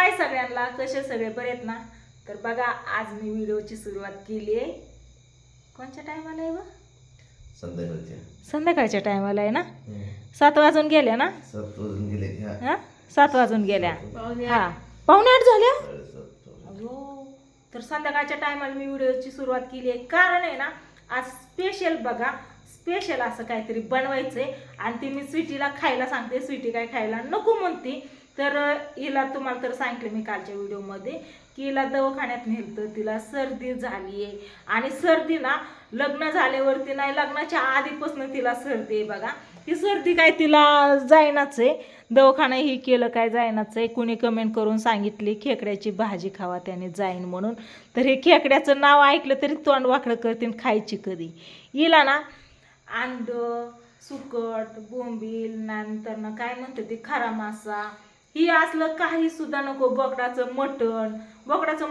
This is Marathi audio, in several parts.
हाय सगळ्यांना, कसे सगळे बरे आहेत ना? तर बघा आज मी व्हिडिओची सुरुवात केली आहे. कोणत्या टायमाला आहे? संध्याकाळच्या टायमाला आहे ना. 7 वाजून गेल्या ना. 7 वाजून गेले. हा 7 वाजून गेल्या. हा 7:45 झाल्या. अयो, तर संध्याकाळच्या टायमाला मी व्हिडिओची सुरुवात केली आहे. कारण आहे ना आज स्पेशल बघा, स्पेशल असं काहीतरी बनवायचंय आणि ती मी स्वीटीला खायला सांगते. स्वीटी काय खायला नको म्हणते. तर हिला तुम्हाला तर सांगितलं मी कालच्या व्हिडिओमध्ये की हिला दवाखान्यात नेलतं, तिला सर्दी झाली आहे. आणि सर्दी ना लग्न झाल्यावरती नाही, लग्नाच्या आधीपासून तिला सर्दी आहे बघा. ही सर्दी काय तिला जायनाच आहे, दवाखाना ही केलं काय जायनाच आहे. कुणी कमेंट करून सांगितली खेकड्याची भाजी खावा त्याने जाईन म्हणून. तर हे खेकड्याचं नाव ऐकलं तरी तोंड वाकडं करते, खायची कधी. हिला ना अंड, सुकट, बोंबील, नंतर ना काय म्हणते ते खरा मासा, ही असलं काही सुद्धा नको. बोकडाचं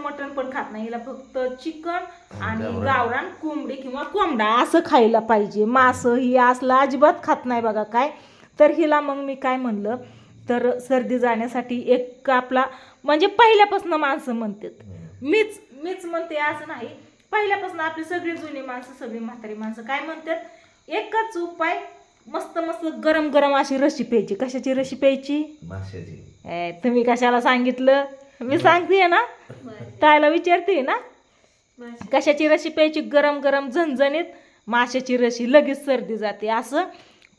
मटण पण खात नाही हिला, फक्त चिकन आणि गावरान कोंबडी किंवा कोंबडा असं खायला पाहिजे. मासं ही असलं अजिबात खात नाही बघा काय. तर हिला मग मी काय म्हणलं, तर सर्दी जाण्यासाठी एक आपला म्हणजे पहिल्यापासून माणसं म्हणतात, मीच म्हणते असं नाही, पहिल्यापासून आपली सगळी जुनी माणसं, सगळी म्हातारी माणसं काय म्हणतात, एकच उपाय, मस्त मस्त गरम गरम अशी रशी प्यायची. कशाची रशी प्यायची? माशाची. तुम्ही कशाला सांगितलं? मी सांगते ना, तायला विचारते ना कशाची रशी प्यायची. गरम गरम झणझणीत माशाची रशी, लगेच सर्दी जाते असं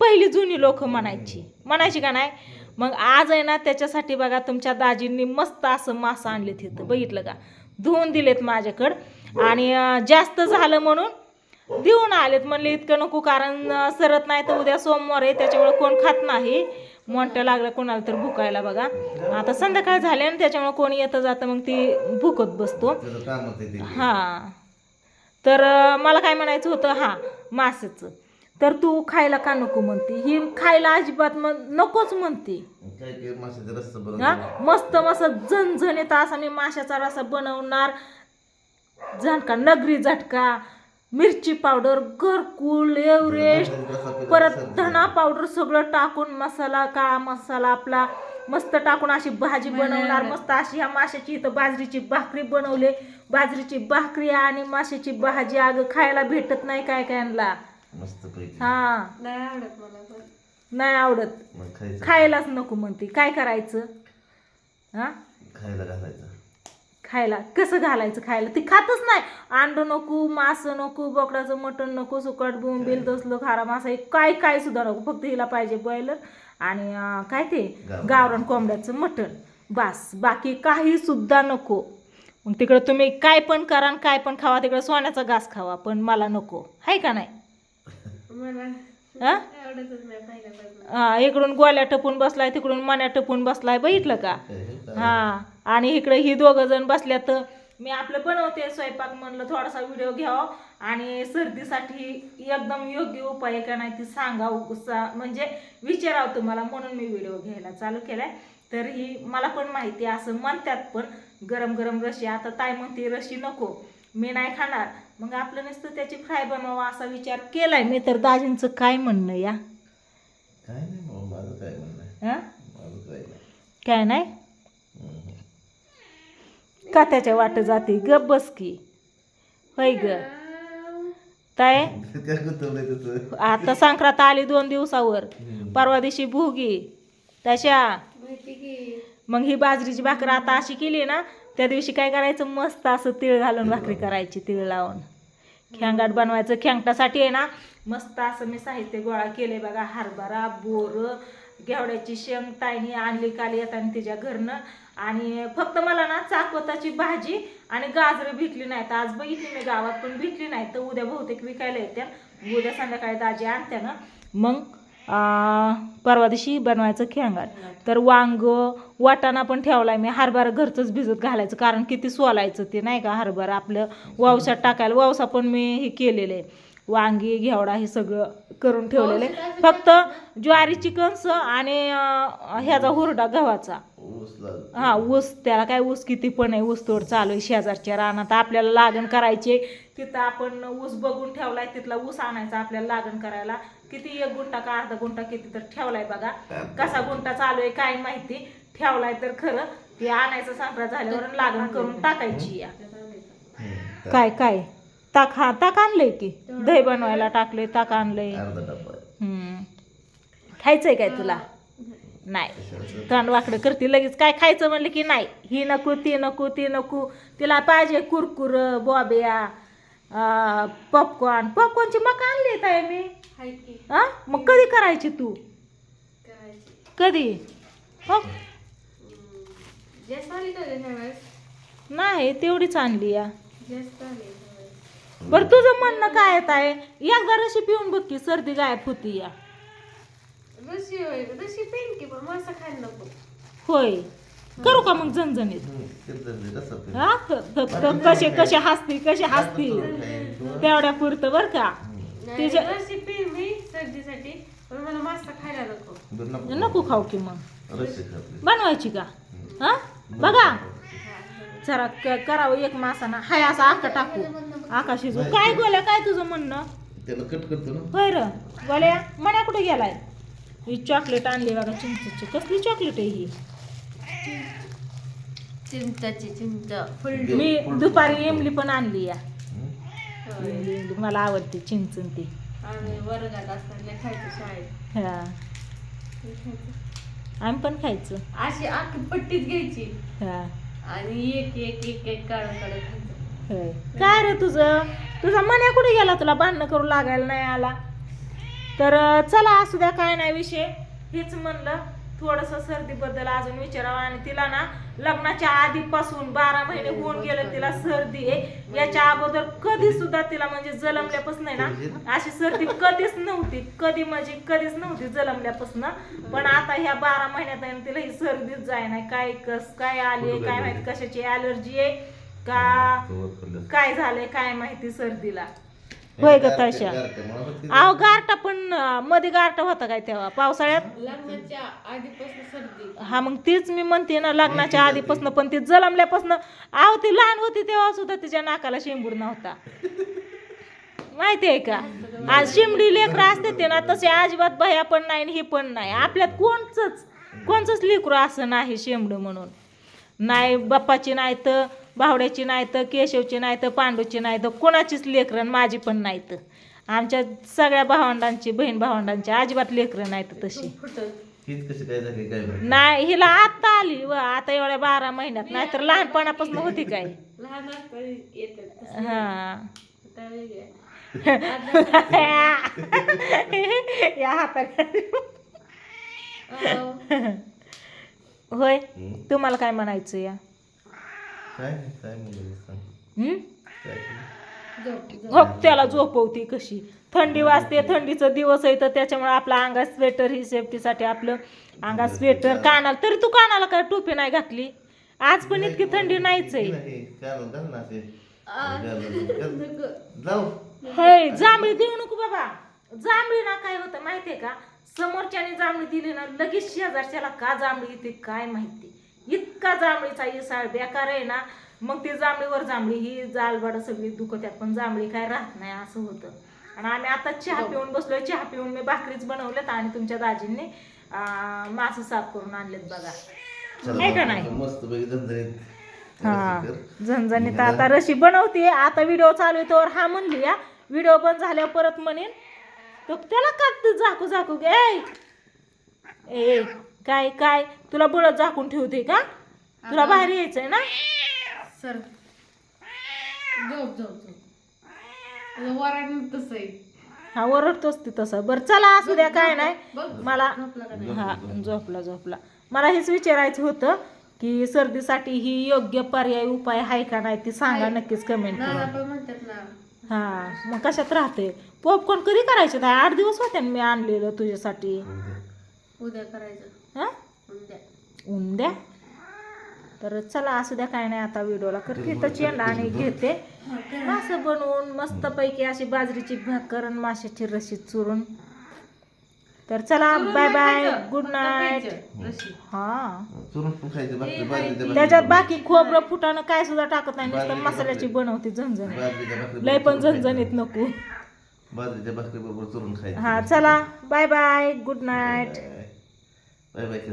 पहिली जुनी लोक म्हणायची का नाही. मग आज आहे ना त्याच्यासाठी बघा तुमच्या दाजींनी मस्त असं मासा आणलेत इथं, बघितलं का, धुवून दिलेत माझ्याकडं. आणि जास्त झालं म्हणून देऊन आलेत. म्हणले इतकं नको, कारण सरत नाही तर उद्या सोमवार आहे, त्याच्यामुळे कोण खात नाही. मोठ्या लागल्या कोणाला तर भुकायला बघा. आता संध्याकाळ झाले आणि त्याच्यामुळे कोणी येतं जातं मग ती भुकत बसतो. हां, तर मला काय म्हणायचं होतं, हां मासाचं. तर तू खायला का नको म्हणते? ही खायला अजिबात नकोच म्हणते. हा मस्त मस्त झणझणीत असा मी माशाचा रस्सा बनवणार. झटका, नगरी झटका, मिरची पावडर, घरकुल, एव्हरेस्ट, परत धना पावडर सगळं टाकून मसाला, काळा मसाला आपला मस्त टाकून अशी भाजी बनवणार. मस्त अशी ह्या माशाची इथं बाजरीची भाकरी बनवले. बाजरीची भाकरी आणि माशाची भाजी अगं खायला भेटत नाही काय कायला. हा नाही आवडत, खायलाच नको म्हणते. काय करायचं? हा खायला कसं घालायचं? खायला ती खातच नाही. अंड नको, मास नको, बोकडाचं मटण नको, सुकट, बोंबील, तसलं खारा मासा काय सुद्धा नको. फक्त हिला पाहिजे बॉयलर आणि काय ते गावरान कोंबड्याचं मटण, बस. बाकी काही सुद्धा नको. मग तिकडं तुम्ही काय पण करा आणि काय पण खावा, तिकडं सोन्याचा घास खावा, पण मला नको. आहे का नाही? हा इकडून गोल्या टपून बसलाय, तिकडून मन्या टपून बसलाय, बघितलं का. हा आणि इकडे ही दोघं जण बसल्या. तर मी आपलं बनवते स्वयंपाक, म्हणलं थोडासा व्हिडिओ घ्यावा आणि सर्दीसाठी एकदम योग्य उपाय का नाही ती सांगावं, म्हणजे विचारावं तुम्हाला, म्हणून मी व्हिडिओ घ्यायला चालू केलाय. तर ही मला पण माहिती असं म्हणतात, पण गरम गरम रशी. आता ताई म्हणते रशी नको, मी नाही खाणार. मग आपलं नुसतं त्याची फ्राय बनवावा असा विचार केलाय मी. तर दाजींचं काय म्हणणं या? काय नाही का त्याच्या वाट जाते, गप बस की. होय ग ताय, आता संक्रांत आली 2 दिवसावर, परवा दिवशी भोगी. तशा मग ही बाजरीची भाकर आता अशी केली ना, त्या दिवशी काय करायचं, मस्त असं तीळ घालून भाकरी करायची, तीळ लावून खेंगाट बनवायचं. खेंगटासाठी आहे ना मस्त असं मी साहित्य गोळा केले बघा. हरभरा, बोर, घेवड्याची शेंग ताईने आणली काल येताना तिच्या घरनं. आणि फक्त मला ना चाकवताची भाजी आणि गाजरं भेटली नाहीत. आज बघितली मी गावात पण भेटली नाही, तर उद्या बहुतेक विकायला येत्या. उद्या संध्याकाळी दाजी आणत्या ना, मग परवा दिवशी बनवायचं खेंगाट. तर वांग, वाटाणा पण ठेवलाय मी. हरभरा घरचंच भिजत घालायचं, कारण किती सोलायचं ते नाही का हरभरा आपलं वावसात टाकायला. वावसा पण मी हे केलेलं आहे, वांगी, घेवडा हे सगळं करून ठेवलेलं आहे. फक्त ज्वारीची कणसं आणि ह्याचा हुरडा गव्हाचा. हा ऊस, त्याला काय ऊस किती पण आहे, ऊस तोड चालू आहे शेजारच्या रानात. आपल्याला लागण करायचे तिथं, आपण ऊस बघून ठेवलाय, तिथला ऊस आणायचा आपल्याला लागण करायला. किती 1 गुंठा का 1/2 गुंठा किती तर ठेवलाय बघा. कसा गुंठा चालू आहे काय माहिती, ठेवलाय तर खरं. ती आणायचं संक्रांत झाल्यावर लागण करून टाकायची या. काय काय ताक, हा ताक आणलंय की, दही बनवायला टाकलंय, ताक आणलंय. अर्धा डब्बा. खायचंय काय तुला? नाही, तोंड वाकडं करते लगेच. काय खायचं म्हणलं की नाही, ही नको ती नको ती नको, तिला पाहिजे कुरकुर, बॉबिया, पॉपकॉर्नची मका आणली ताई मी. हा मग कधी करायची तू? कधी? हो नाही, तेवढीच आणली या. बरं तुझं म्हणणं काय येत आहे? एकदा रशी पिऊन बघ की, सर्दी गायब होती या. होय, करू का मग झणझणीत? हा कसे कसे हसती कसे हसती तेवढ्या पुरतं बर का. तिच्या नको खाऊ की मग बनवायची का? हा बघा जरा करावं एक मासाना, हाय असा आका टाकू, आका शिजू. काय गोल्या, काय तुझं म्हणणं? होय र गोल्या, मण्या कुठे गेलाय? ही चॉकलेट आणली बघा, चिंचची. कसली चॉकलेट आहे ही? मी दुपारी इमली पण आणली या. इमली मला आवडते, चिंच ती. वर्गात असताना खायचं शाळेत. हा आम्ही पण खायचं. अशी आखी पट्टीच घ्यायची हा आणि एक एक एक एक काढून काढून खायचं. होय. काय रे तुझा मन्या कुठे गेला? तुला भांडणं करू लागायला नाही आला तर चला असू द्या, काय नाही विषय. हेच म्हणलं थोडंसं सर्दीबद्दल अजून विचारावं. आणि तिला ना लग्नाच्या आधीपासून 12 महिने होऊन गेलं तिला सर्दी आहे. याच्या अगोदर कधी सुद्धा तिला म्हणजे जलमल्यापासून आहे ना अशी सर्दी कधीच नव्हती, कधी म्हणजे कधीच नव्हती जलमल्यापासून. पण आता ह्या 12 महिन्यात तिला ही सर्दीच जाय नाही. काय आली काय माहिती, कशाची ॲलर्जी आहे का काय झालंय काय माहिती सर्दीला. होय ग तशा. अहो गारटा पण मध्ये गारटा होता काय तेव्हा पावसाळ्यात? लग्नाच्या आधीपासून सर्दी. हा मग तीच मी म्हणते ना, लग्नाच्या आधीपासून. पण ती जलमल्यापासून, अहो ती लहान होती तेव्हा सुद्धा तिच्या नाकाला शेंबूर नव्हता, माहिती आहे का? आज शिमडी लेकरं असते ते ना तसे अजिबात भया पण नाही हे पण नाही. आपल्यात कोणचंच लेकरू असं नाही शेंबड म्हणून नाही. बाप्पाची नाही तर भावड्याची नाही तर केशवची नाही तर पांडूची नाही तर कोणाचीच लेकरं, माझी पण नाही तर. आमच्या सगळ्या भावंडांची, बहीण भावंडांची अजिबात लेकरं नाही तर तशी नाही. हिला आता आली व आता एवढ्या 12 महिन्यात, नाही तर लहानपणापासून होती काय. लहान येतात हा या हातात. होय, तुम्हाला काय म्हणायचं या? हो त्याला झोपवती कशी, थंडी वाजते, थंडीचं दिवस आहे तर त्याच्यामुळे आपला अंगात स्वेटर, ही सेफ्टीसाठी आपलं अंगात स्वेटर. कानाला तरी तू कानाला काय टोपी नाही घातली आज? पण इतकी थंडी नाहीच आहे. होय, जांभळी देऊ नको बाबा. जांभळी ना काय होतं माहितीये का, समोरच्याने जांभळी दिली ना लगेच शेजारच्याला का जांभळी येते काय माहिती. इतका जांभळीचा इसाळ बेकार आहे ना. मग ती जांभळीवर जांभळी, ही जालबाड सगळी दुखत्यात, पण जांभळी काय राहत नाही असं होतं. आणि आम्ही आता चहा पिऊन बसलोय. चहा पिऊन मी भाकरीच बनवल्यात आणि तुमच्या दाजींनी मासे साफ करून आणलेत बघा, आहे का नाही? हा झणझणीत आता रशी बनवते. आता व्हिडिओ चालू आहे तर हा म्हणली या, व्हिडिओ बंद झाल्यावर परत म्हणेन तर त्याला का झाकू गे. ए काय काय तुला बळत झाकून ठेवते का? तुला बाहेर यायचंय ना? सर झोप झोप झोप वराड तसं आहे. हा ओरडतोच ती तसं. बरं चला असू द्या, काय नाही. मला हा झोपला. मला हेच विचारायचं होतं की सर्दीसाठी ही योग्य पर्याय उपाय आहे का नाही ते सांगा नक्कीच कमेंट करून. म्हणतात ना. हा मग कशात राहते? पॉपकॉर्न कधी करायचे? 8 दिवस होते मी आणलेलं तुझ्यासाठी. उद्या करायचं. हा उद्या उद्या. तर चला असू द्या, काय नाही. आता व्हिडिओला करते तर चेंड आणि घेते असं बनवून मस्तपैकी अशी बाजरीची भाकर आणि माशाची रशी चुरून. तर चला बाय बाय, गुड नाईट. हा त्याच्यात बाकी खोबरं फुटाणं काय सुद्धा टाकत नाही, नुसतं मसाल्याची बनवते झणझणीत. लय पण झणझणीत नको. हा चला बाय बाय, गुड नाईट.